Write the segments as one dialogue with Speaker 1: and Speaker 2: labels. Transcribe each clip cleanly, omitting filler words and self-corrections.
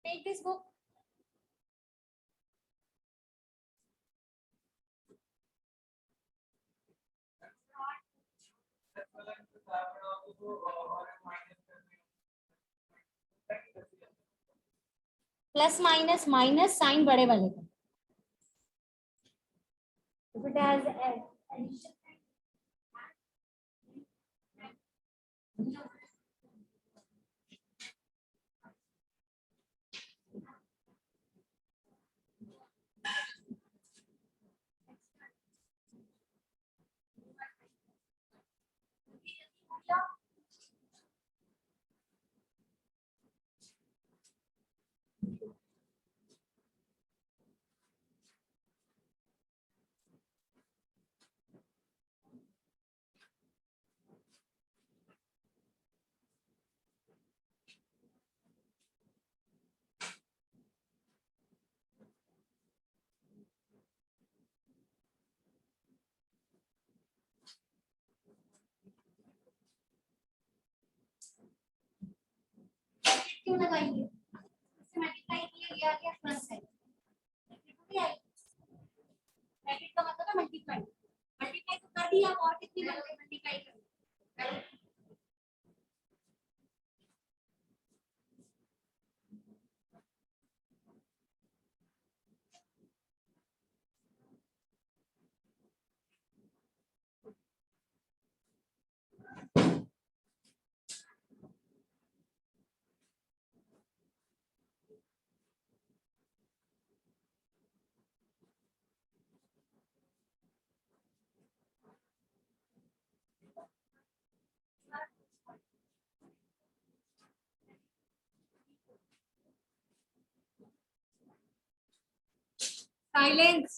Speaker 1: Take this book. Plus minus minus sign बड़े वाले का. If it has addition. क्यों लगाएंगे? इससे मल्टीप्लाई किया गया क्या प्लस है? ब्रैकेट का मतलब है मल्टीप्लाई. मल्टीप्लाई तो कर दिया, और कितनी मल्टीप्लाई करो. Silence.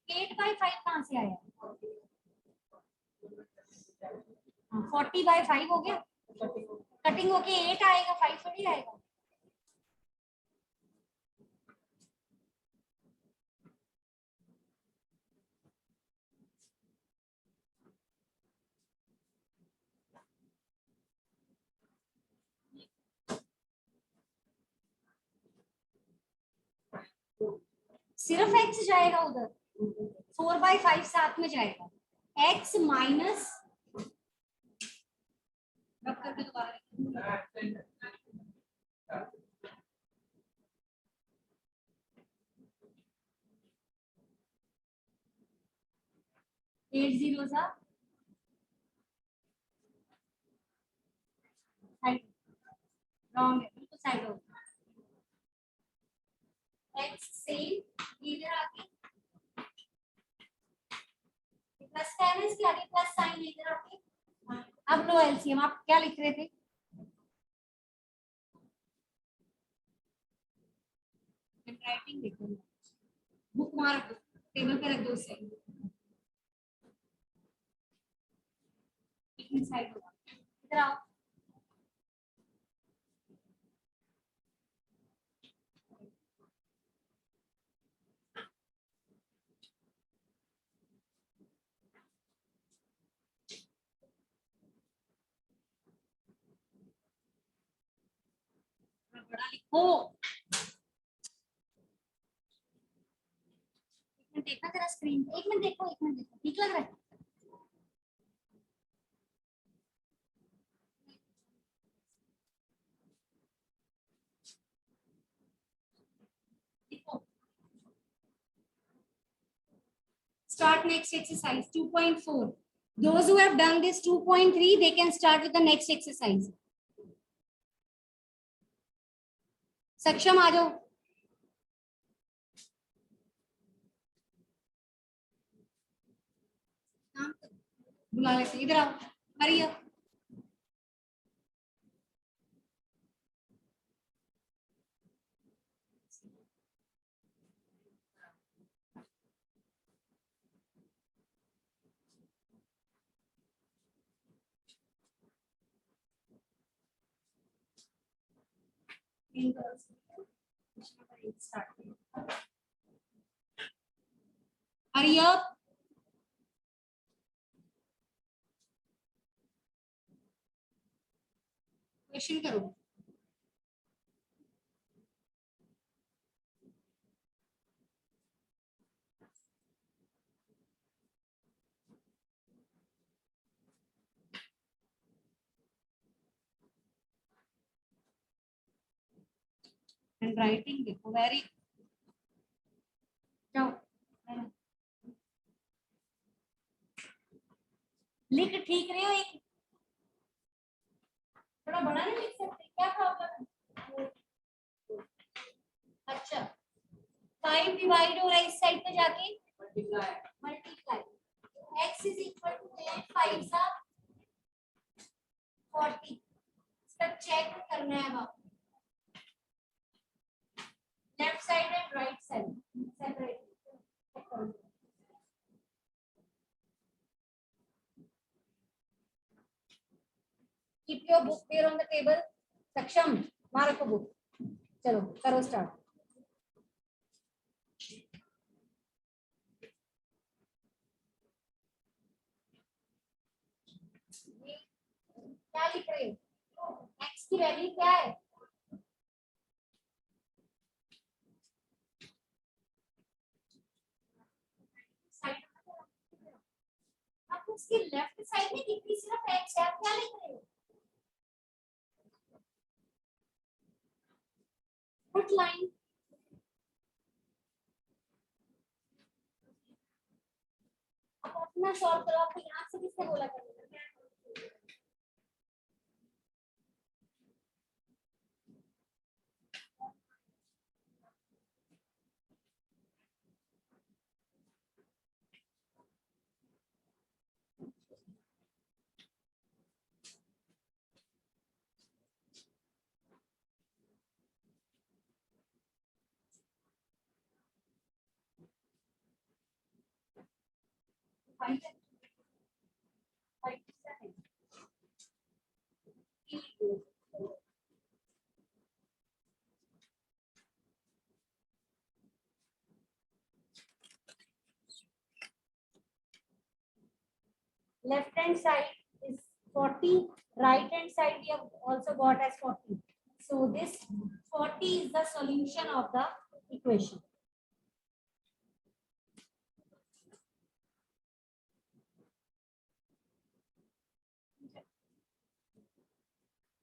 Speaker 1: एट बाई फाइव कहाँ से आया? 40/5 हो गया. कटिंग होके 8 आएगा, 5 थोड़ी आएगा. सिर्फ x जाएगा उधर. 4/5 साथ में जाएगा. x माइनस 8 0 सा रॉन्ग है, बिल्कुल साइड हो. x सेम इधर आके प्लस का है, इसके आगे प्लस साइन इधर आके. अब लो एलसीएम. आप क्या लिख रहे थे? राइटिंग देखो, बुक मार्क टेबल पे रख दो. से साइड होगा. इधर आओ. बड़ा लिखो. एक मिनट देखना तेरा स्क्रीन. एक मिनट देखो, एक मिनट देखो. ठीक लग रहा है? Start next exercise 2.4. Those who have done this 2.3, they can start with the next exercise. सक्षम आ जाओ. बुला लेते. इधर आओ. हरी up. Hurry up. क्वेश्चन करो. एंड राइटिंग देखो वेरी जाओ लिख ठीक रहे हो. एक थोड़ा बड़ा नहीं लिख सकते क्या प्रॉब्लम है. अच्छा 5 डिवाइड हो रहा है इस साइड पे जाके multiply x is equal to 5 सा 40. इसका चेक करना है अब left side and right side separate. Keep your book there on the table. Saksham वहां रखो बुक. चलो करो स्टार्ट. क्या लिख रहे हो. x की वैल्यू क्या है. अब उसकी लेफ्ट साइड में कितनी सिर्फ x है. क्या लिख रहे हो. Put line. अब अपना सॉल्व करो. आपको यहाँ से किसने बोला करने. Left hand side is 40, right hand side we have also got as 40. So this 40 is the solution of the equation.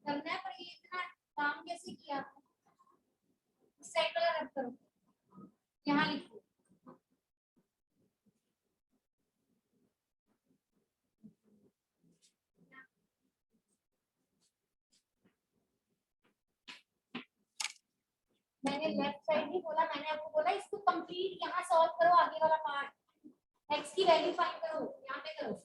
Speaker 1: करना है पर ये इतना काम कैसे किया. इस साइड वाला रख करो. यहाँ लिखो. मैंने लेफ्ट साइड नहीं बोला. मैंने आपको बोला इसको कंप्लीट यहाँ सॉल्व करो. आगे वाला पार्ट x की वैल्यू फाइंड करो. यहाँ पे करो.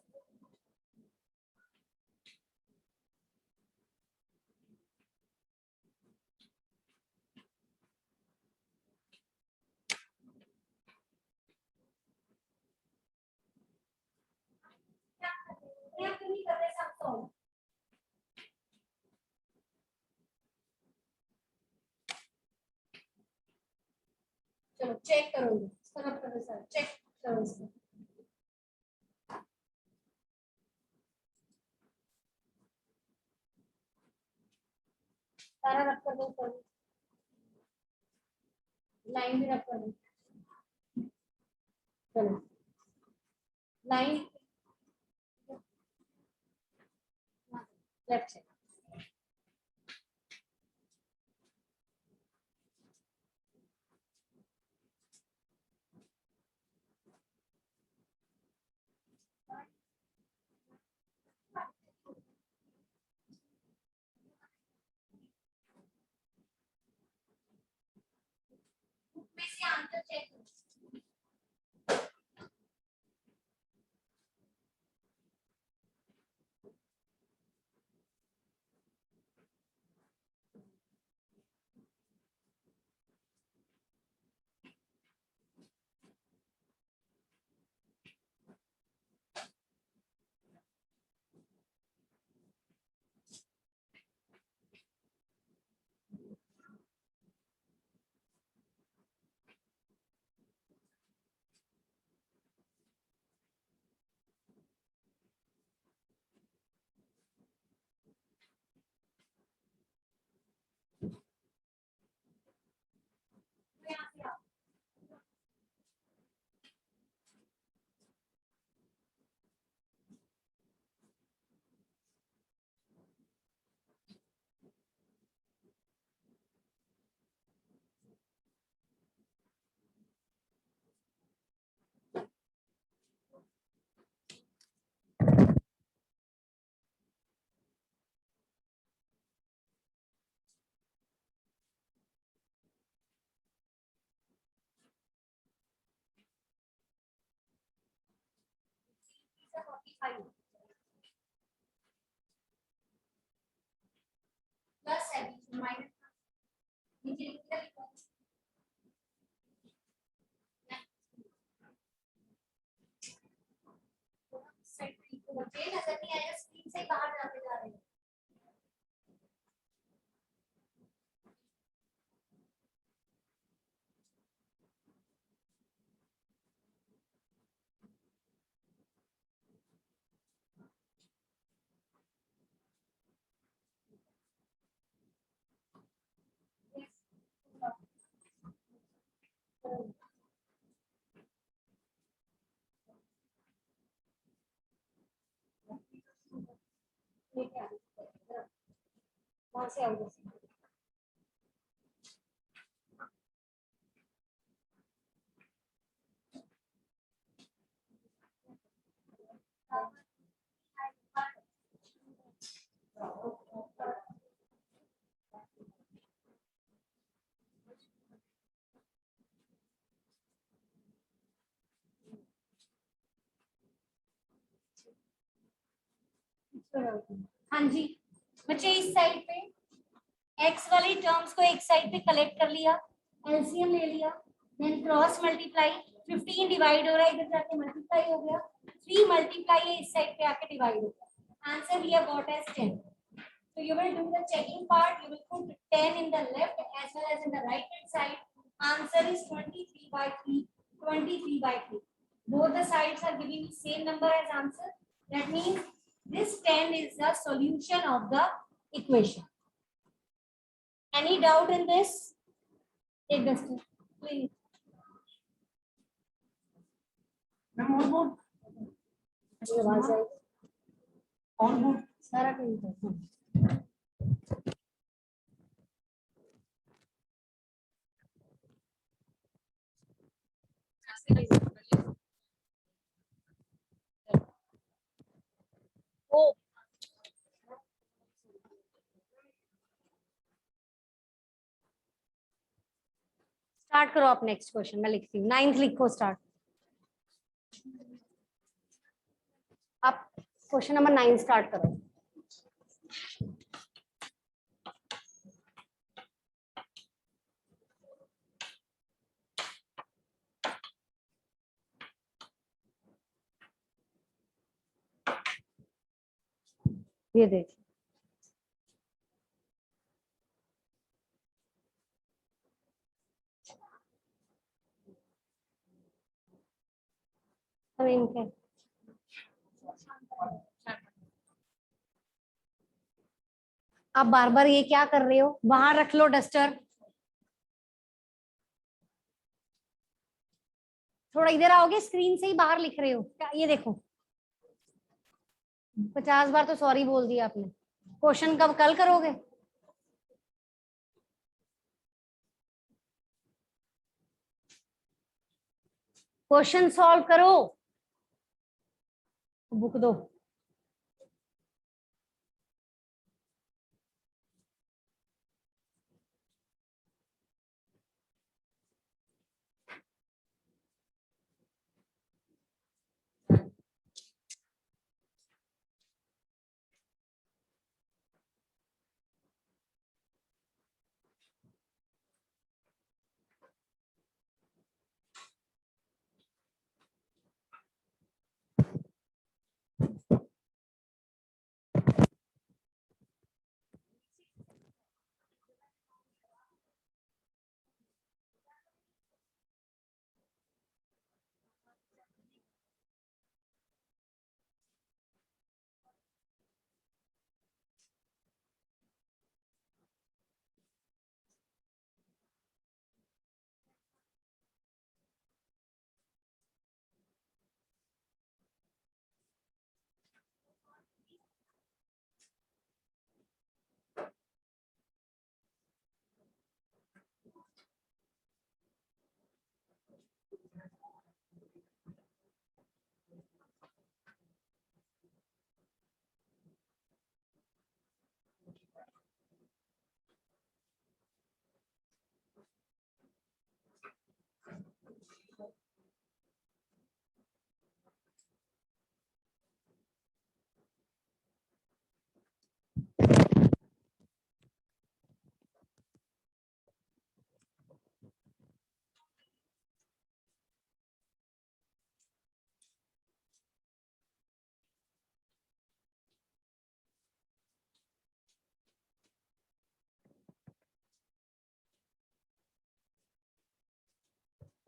Speaker 1: क्या नहीं कर रहे सब सॉल्व. चलो चेक करो. इसको रख करो सर. चेक करो इसको. सारा रख कर दो. लाइन भी रख कर दो. चलो लाइन लेफ्ट साइड. में से आंसर चेक करो. the 45 plus addition minus मुझे नजर नहीं आया स्क्रीन से बाहर जाते जा रहे हैं वहां से आओ हाँ जी बच्चे इस साइड पे एक्स वाली टर्म्स को एक साइड पे कलेक्ट कर लिया एलसीएम ले लिया देन क्रॉस मल्टीप्लाई 15 डिवाइड हो रहा है इधर जाके मल्टीप्लाई हो गया 3 मल्टीप्लाई है इस साइड पे आके डिवाइड हो गया answer we have got as 10 so you will do the checking part you will put 10 in the left as well as in the right hand side answer is 23/3 both the sides are giving you same number as answer that means this 10 is the solution of the equation. Any doubt in this? Take the step, please.
Speaker 2: Ma'am और board
Speaker 1: आवाज आई
Speaker 2: और board
Speaker 1: सारा कहीं पर ओ start करो आप next question मैं लिखती हूँ 9th लिखो स्टार्ट आप क्वेश्चन नंबर 9 स्टार्ट करो ये देखिए अभी इनके आप बार बार ये क्या कर रहे हो बाहर रख लो डस्टर थोड़ा इधर आओगे स्क्रीन से ही बाहर लिख रहे हो क्या ये देखो 50 बार तो सॉरी बोल दिया आपने क्वेश्चन कब कल करोगे क्वेश्चन सॉल्व करो बुक दो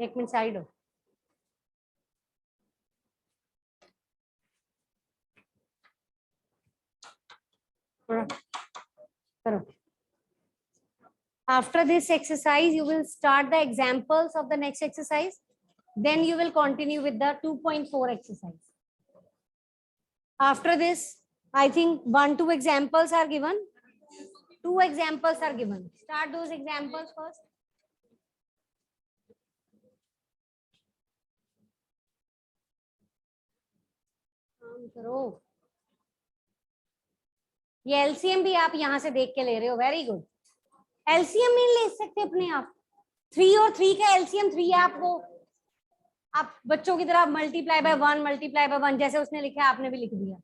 Speaker 1: एक मिनट साइड हो। करो। After this exercise, you will start the examples of the next exercise. Then you will continue with the 2.4 exercise. After this, I think 1-2 examples are given. 2 examples are given. Start those examples first. करो। ये LCM भी आप यहाँ से देख के ले रहे हो, वेरी गुड। एलसीएम नहीं ले सकते अपने आप। 3 और 3 का एलसीएम 3 है, आपको आप बच्चों की तरह मल्टीप्लाई बाय 1 जैसे उसने लिखा है आपने भी लिख दिया।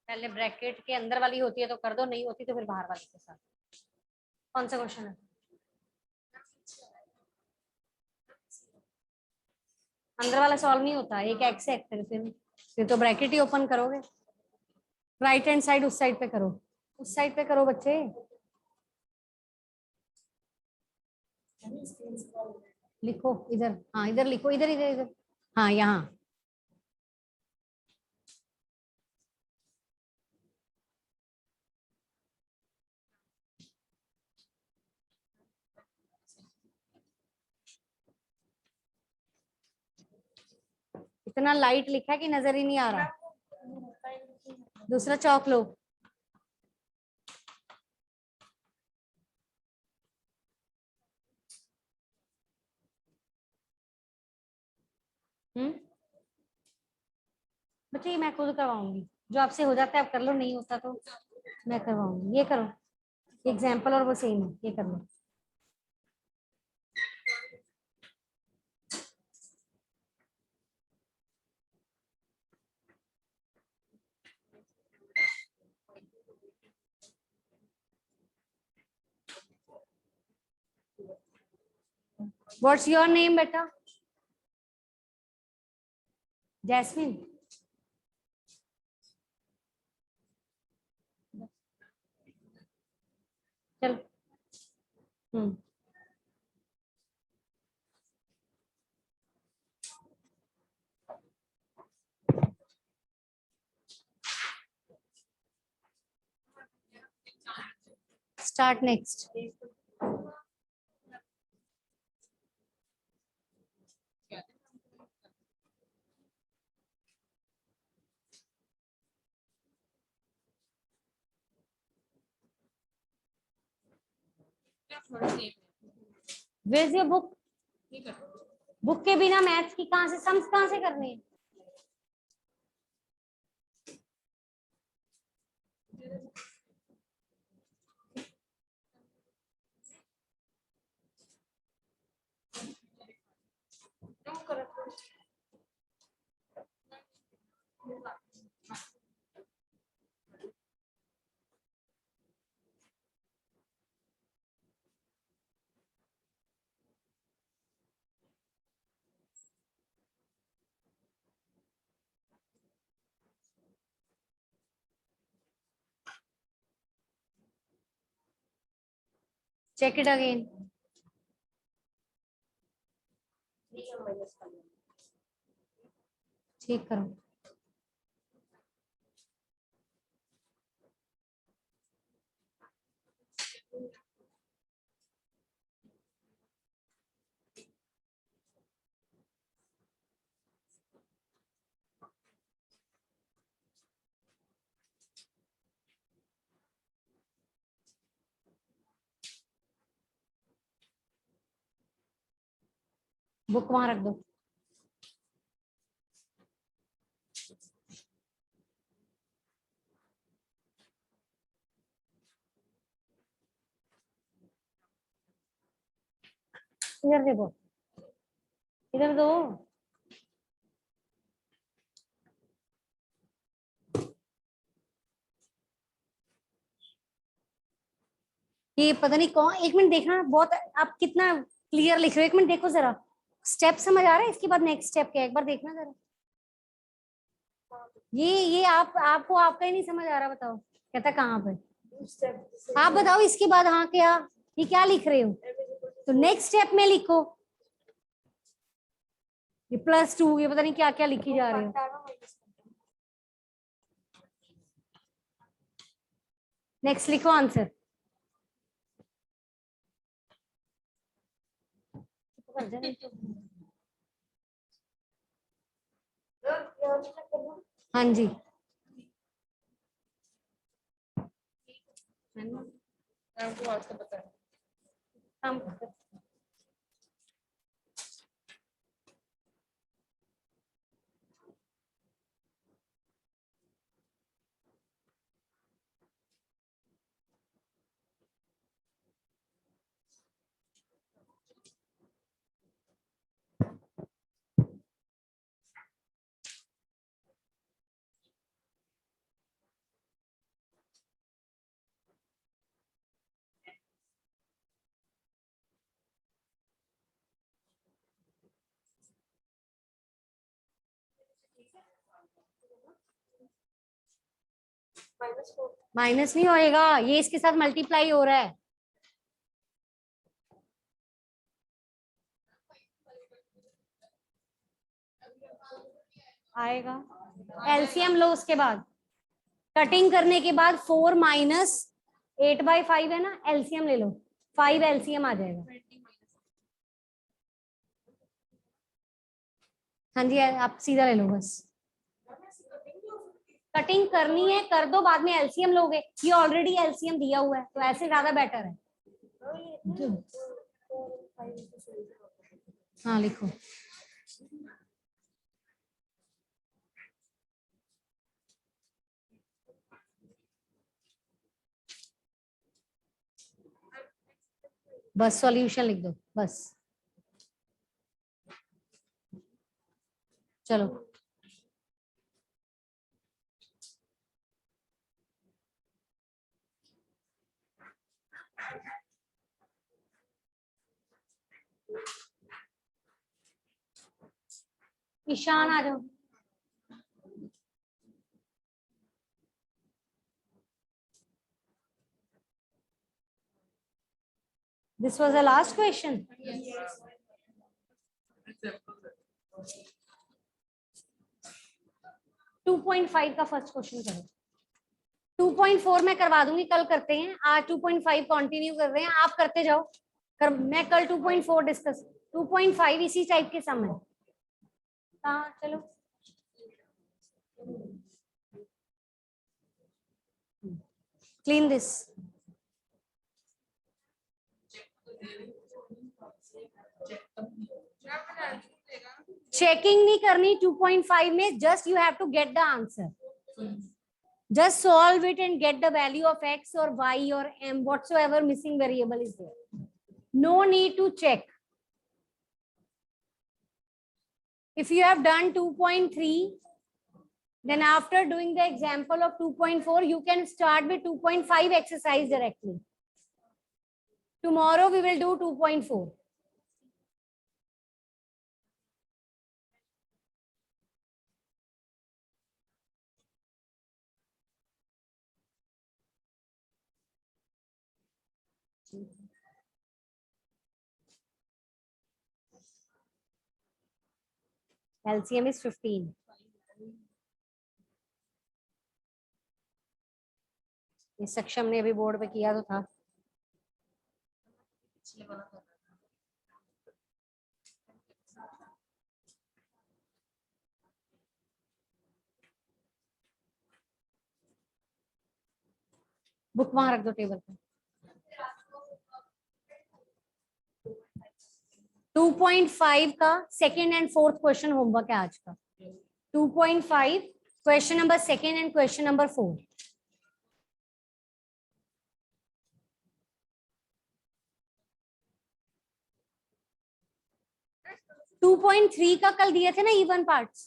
Speaker 1: पहले ब्रैकेट के अंदर वाली होती है तो कर दो, नहीं होती तो फिर बाहर वाली के साथ। कौन सा क्वेश्चन है? अंदर वाला सॉल्व नहीं होता, एक एक्स है फिर तो ब्रैकेट ही ओपन करोगे। राइट हैंड साइड उस साइड पे करो, उस साइड पे करो बच्चे। लिखो इधर, हाँ इधर लिखो, इधर इधर इधर, हाँ यहाँ। इतना लाइट लिखा है कि नजर ही नहीं आ रहा। दूसरा चौक लो। बच्चे ये मैं खुद करवाऊंगी, जो आपसे हो जाता है आप कर लो, नहीं होता तो मैं करवाऊंगी। ये करो एग्जाम्पल, और वो सेम है, ये कर लो। What's your name, बेटा? जैस्मिन। चल। Start next. Where's your book? Book के बिना मैथ्स की कहां से सम्स कहां से करनी है? Check it again. ठीक करो। बुक वहां रख दो। इधर देखो, इधर दो। ये पता नहीं कौन, एक मिनट देखना, बहुत आप कितना क्लियर लिख रहे हो, एक मिनट देखो जरा। स्टेप समझ आ रहा है? इसके बाद नेक्स्ट स्टेप क्या है, एक बार देखना जरा। ये आपको आपका ही नहीं समझ आ रहा, बताओ। कहता कहाँ पे, आप बताओ इसके बाद। हाँ क्या, ये क्या लिख रहे हो? तो नेक्स्ट स्टेप में लिखो ये +2, ये पता नहीं क्या क्या लिखी जा रहे हो। नेक्स्ट लिखो आंसर। हाँ जी, काम करते। माइनस नहीं होएगा, ये इसके साथ मल्टीप्लाई हो रहा है। आएगा, एलसीएम लो उसके बाद। कटिंग करने के बाद 4 - 8/5 है ना, एलसीएम ले लो, 5 एलसीएम आ जाएगा। हाँ जी, आप सीधा ले लो बस। कटिंग करनी है कर दो, बाद में एलसीएम लोगे, ये ऑलरेडी एलसीएम दिया हुआ है तो ऐसे ज्यादा बेटर है। हाँ लिखो। बस सॉल्यूशन लिख दो बस। चलो ईशान आ जाओ। This was the last question. 2.5 का फर्स्ट क्वेश्चन करो। 2.4 मैं करवा दूंगी, कल करते हैं, आज 2.5 कंटिन्यू कर रहे हैं, आप करते जाओ। मैं कल 2.4 डिस्कस, 2.5 इसी टाइप के सम है। हाँ चलो क्लीन दिस। चेकिंग नहीं करनी 2.5 में, just you have to get the answer, just solve it and get the value of x or y or m, whatsoever missing variable is there. No need to check. If you have done 2.3, then after doing the example of 2.4, you can start with 2.5 exercise directly. Tomorrow we will do 2.4. LCM is 15. इस सक्षम ने अभी board पे किया तो था। Book वहां रख दो टेबल पे। 2.5 का second and fourth question homework है आज का। 2.5 question number second and question number 4। 2.3 का कल दिए थे ना इवन पार्ट्स।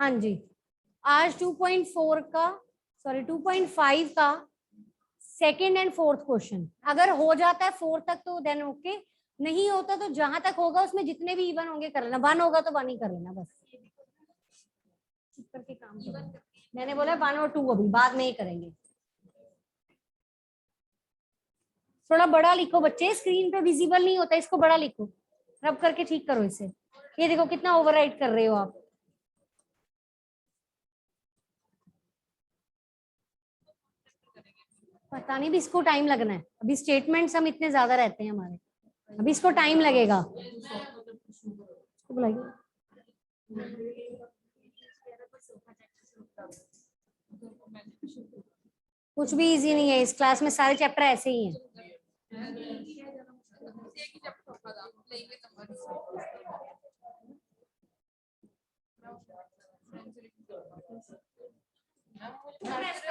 Speaker 1: हाँ जी, आज 2.4 का, सॉरी 2.5 का सेकेंड एंड फोर्थ क्वेश्चन। अगर हो जाता है 4 तक तो देन ओके, नहीं होता तो जहां तक होगा उसमें जितने भी इवन होंगे कर लेना, 1 होगा तो 1 ही कर लेना बस। करके काम करो। मैंने बोला 1 और 2 अभी बाद में ही करेंगे। थोड़ा बड़ा लिखो बच्चे, स्क्रीन पे विजिबल नहीं होता, इसको बड़ा लिखो, रब करके ठीक करो इसे। ये देखो कितना ओवरराइट कर रहे हो आप। पता नहीं, भी इसको टाइम लगना है, अभी स्टेटमेंट्स हम इतने ज्यादा रहते हैं हमारे, अभी इसको टाइम लगेगा। इसको बुलाइए। कुछ भी इजी नहीं है इस क्लास में, सारे चैप्टर ऐसे ही हैं।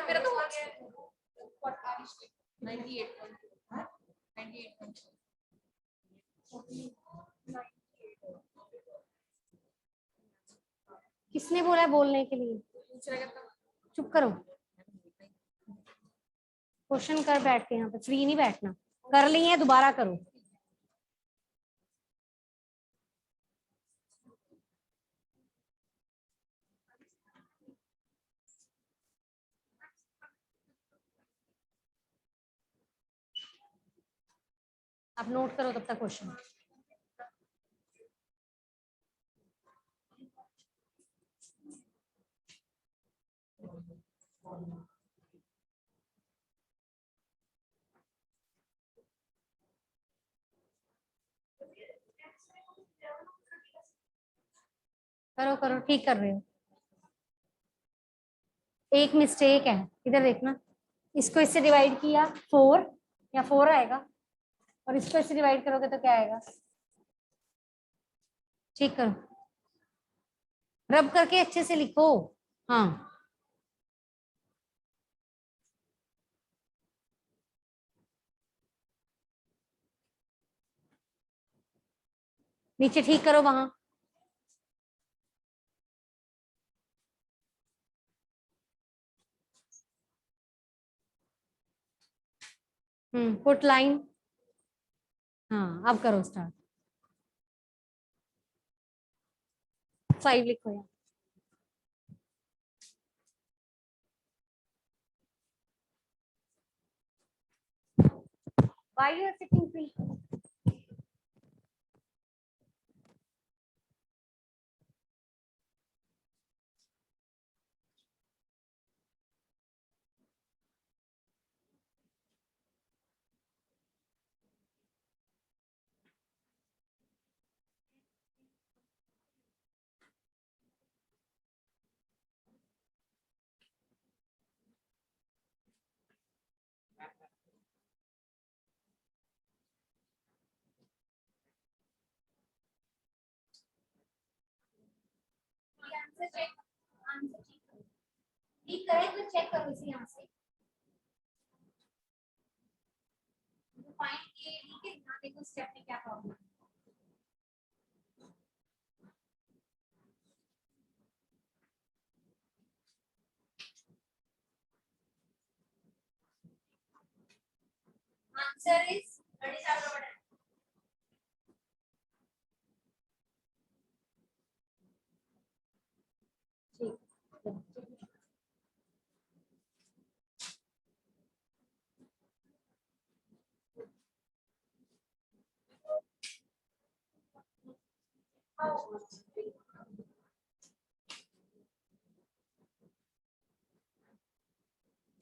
Speaker 3: मेरा तो हो गया 98
Speaker 1: किसने बोला है बोलने के लिए? चुप करो, क्वेश्चन कर बैठ के, यहाँ पे फ्री नहीं बैठना, कर ली है दोबारा करो। आप नोट करो तब तक क्वेश्चन। करो करो, ठीक कर रहे हो। एक मिस्टेक है, इधर देखना, इसको इससे डिवाइड किया 4 या 4 आएगा, और इसको इससे डिवाइड करोगे तो क्या आएगा? ठीक करो, रब करके अच्छे से लिखो। हाँ नीचे ठीक करो वहां। Put line. हाँ अब करो स्टार्ट। 5 लिखो यहाँ। Why you are sitting free? Answer check, answer check करो, ठीक करे तो चेक करो इसे यहाँ से। फाइंड के ठीक है, यहाँ देखो स्टेप में क्या प्रॉब्लम है। आंसर इज 37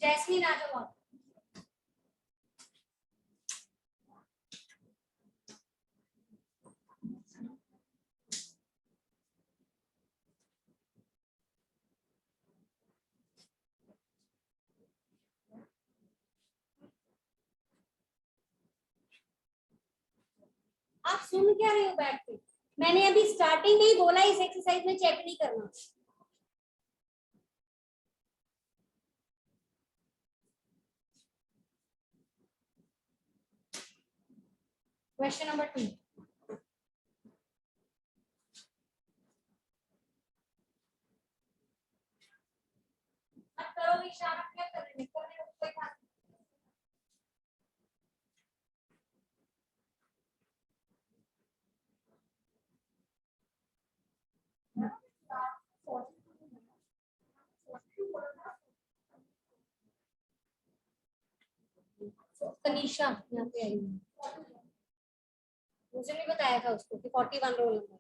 Speaker 1: जैस्मीन आ जाओ आप। आप सुन क्या रहे हो बैठ के? मैंने अभी स्टार्टिंग में ही बोला इस एक्सरसाइज में चेक नहीं करना। Question number 2। मत करो इशारा, क्या कर रहे हैं, करने को कोई बात नहीं। तनीषा यहाँ पे आई है। मुझे नहीं बताया था उसको कि 41 रोल नंबर।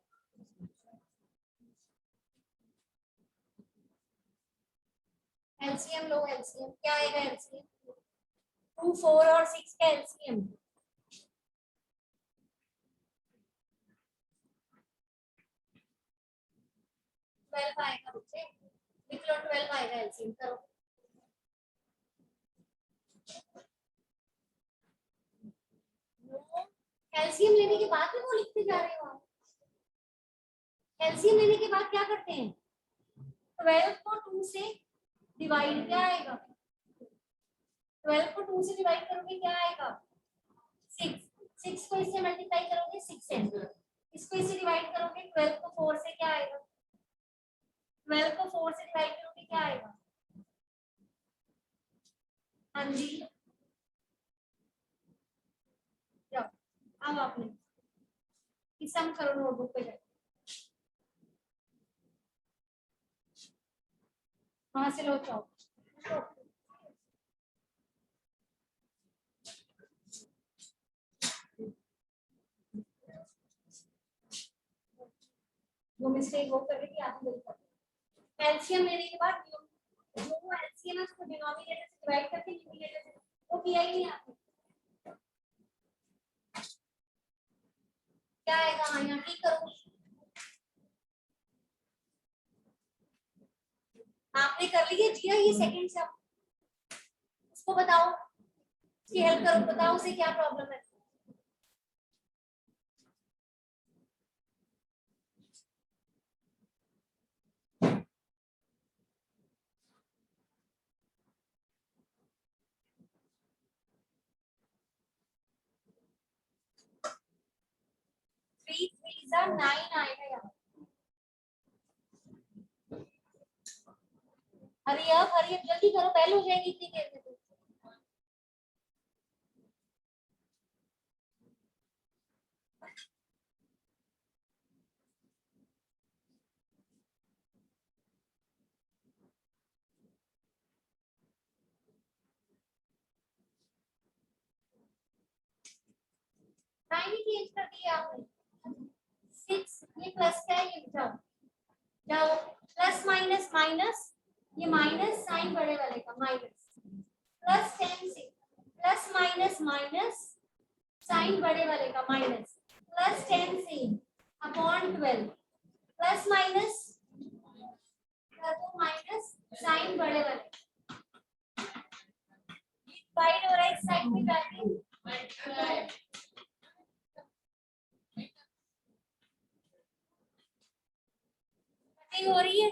Speaker 1: एलसीएम लो, एलसीएम क्या आएगा? एलसीएम 2, 4 और 6 का एलसीएम 12 आएगा बच्चे। लिख लो 12 आएगा एलसीएम। करो एलसीएम लेने के बाद भी वो लिखते जा रहे हो आप। एलसीएम लेने के बाद क्या करते हैं? 12 को 2 से डिवाइड क्या आएगा? 12 को 2 से डिवाइड करोगे क्या आएगा? 6। 6 को इससे मल्टीप्लाई करोगे 6 है। इसको इससे डिवाइड करोगे 12 को 4 से क्या आएगा? 12 को 4 से डिवाइड करोगे क्या आएगा? हाँ जी जाओ अब आपने सम करो नोटबुक पे जाओ। वहां से लो चाओ। वो मिस्टेक वो कर रही थी आप बिल्कुल। एलसीएम लेने के बाद जो एलसीएम है उसको डिनोमिनेटर से डिवाइड करके न्यूमरेटर से वो किया ही नहीं आपने। क्या आएगा? हाँ यहाँ ठीक करो। आपने कर लिया जिया ये सेकंड सम। उसको बताओ, उसकी हेल्प करो, बताओ उसे क्या प्रॉब्लम है। थ्री थ्री सा 9 आएगा यहाँ। हरी अब जल्दी करो, पहले हो जाएगी इतनी देर में। तो 9 ही चेंज कर दिया आपने। 6 ये प्लस का है, ये जाओ जाओ। प्लस माइनस माइनस, ये माइनस साइन बड़े वाले का माइनस। प्लस 10 से प्लस माइनस माइनस साइन बड़े वाले का माइनस। प्लस 10 से upon 12 plus minus minus sign बड़े वाले डिवाइड हो रहा है इस साइड में जाके। हो रही है